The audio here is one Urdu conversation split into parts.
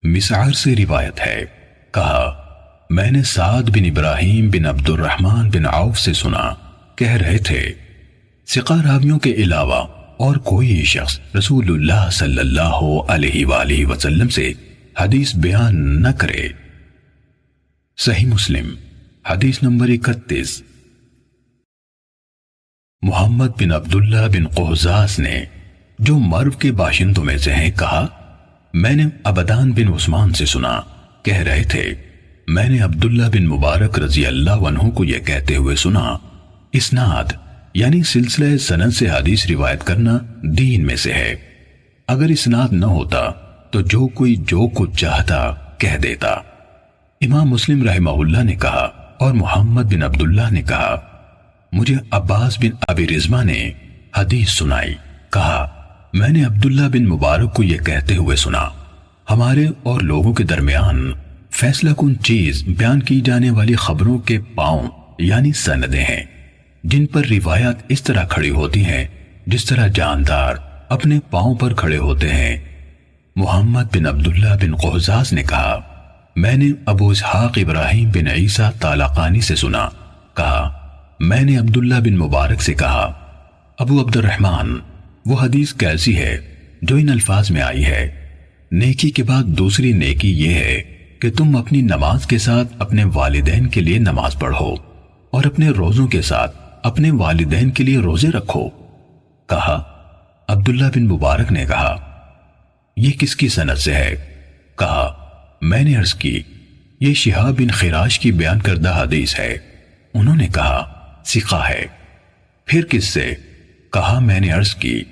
مسعر سے روایت ہے، کہا میں نے سعد بن ابراہیم بن عبد الرحمن بن عوف سے سنا، کہہ رہے تھے ثقہ راویوں کے علاوہ اور کوئی شخص رسول اللہ صلی اللہ علیہ وآلہ وسلم سے حدیث بیان نہ کرے۔ صحیح مسلم حدیث نمبر 31۔ محمد بن عبداللہ بن قہزاز نے، جو مرو کے باشندوں میں سے ہیں، کہا میں نے عبدان بن عثمان سے سنا، کہہ رہے تھے میں نے عبداللہ بن مبارک رضی اللہ عنہ کو یہ کہتے ہوئے سنا، اسناد یعنی سلسلہ سند سے حدیث روایت کرنا دین میں سے ہے، اگر اسناد نہ ہوتا تو جو کوئی جو کچھ چاہتا کہہ دیتا۔ امام مسلم رحمہ اللہ نے کہا اور محمد بن عبداللہ نے کہا مجھے عباس بن ابی رزمہ نے حدیث سنائی، کہا میں نے عبداللہ بن مبارک کو یہ کہتے ہوئے سنا، ہمارے اور لوگوں کے درمیان فیصلہ کن چیز بیان کی جانے والی خبروں کے پاؤں یعنی سندیں ہیں، جن پر روایات اس طرح کھڑی ہوتی ہیں جس طرح جاندار اپنے پاؤں پر کھڑے ہوتے ہیں۔ محمد بن عبداللہ بن قہزاز نے کہا میں نے ابو اسحاق ابراہیم بن عیسیٰ طالقانی سے سنا، کہا میں نے عبداللہ بن مبارک سے کہا ابو عبد الرحمن وہ حدیث کیسی ہے جو ان الفاظ میں آئی ہے، نیکی کے بعد دوسری نیکی یہ ہے کہ تم اپنی نماز کے ساتھ اپنے والدین کے لیے نماز پڑھو اور اپنے روزوں کے ساتھ اپنے والدین کے لیے روزے رکھو۔ کہا عبداللہ بن مبارک نے کہا یہ کس کی سند سے ہے؟ کہا میں نے عرض کی یہ شہاب بن خراش کی بیان کردہ حدیث ہے۔ انہوں نے کہا ثقہ ہے۔ پھر کس سے؟ کہا میں نے عرض کی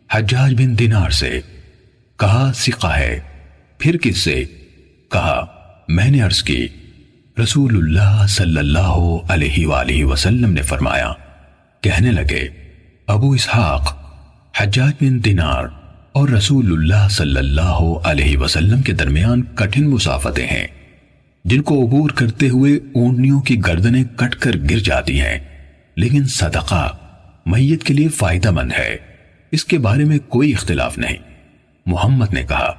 حجاج بن دینار سے۔ کہا ثقہ ہے۔ پھر کس سے؟ کہا میں نے عرض کی رسول اللہ صلی اللہ علیہ وآلہ وسلم نے فرمایا۔ کہنے لگے ابو اسحاق، حجاج بن دینار اور رسول اللہ صلی اللہ علیہ وسلم کے درمیان کٹھن مسافتیں ہیں جن کو عبور کرتے ہوئے اونٹنیوں کی گردنیں کٹ کر گر جاتی ہیں، لیکن صدقہ میت کے لیے فائدہ مند ہے، اس کے بارے میں کوئی اختلاف نہیں۔ محمد نے کہا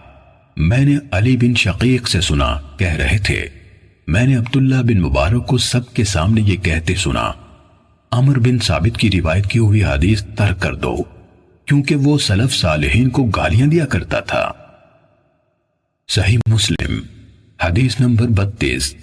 میں نے علی بن شقیق سے سنا، کہہ رہے تھے میں نے عبداللہ بن مبارک کو سب کے سامنے یہ کہتے سنا عمر بن ثابت کی روایت کی ہوئی حدیث ترک کر دو، کیونکہ وہ سلف صالحین کو گالیاں دیا کرتا تھا۔ صحیح مسلم حدیث نمبر 32۔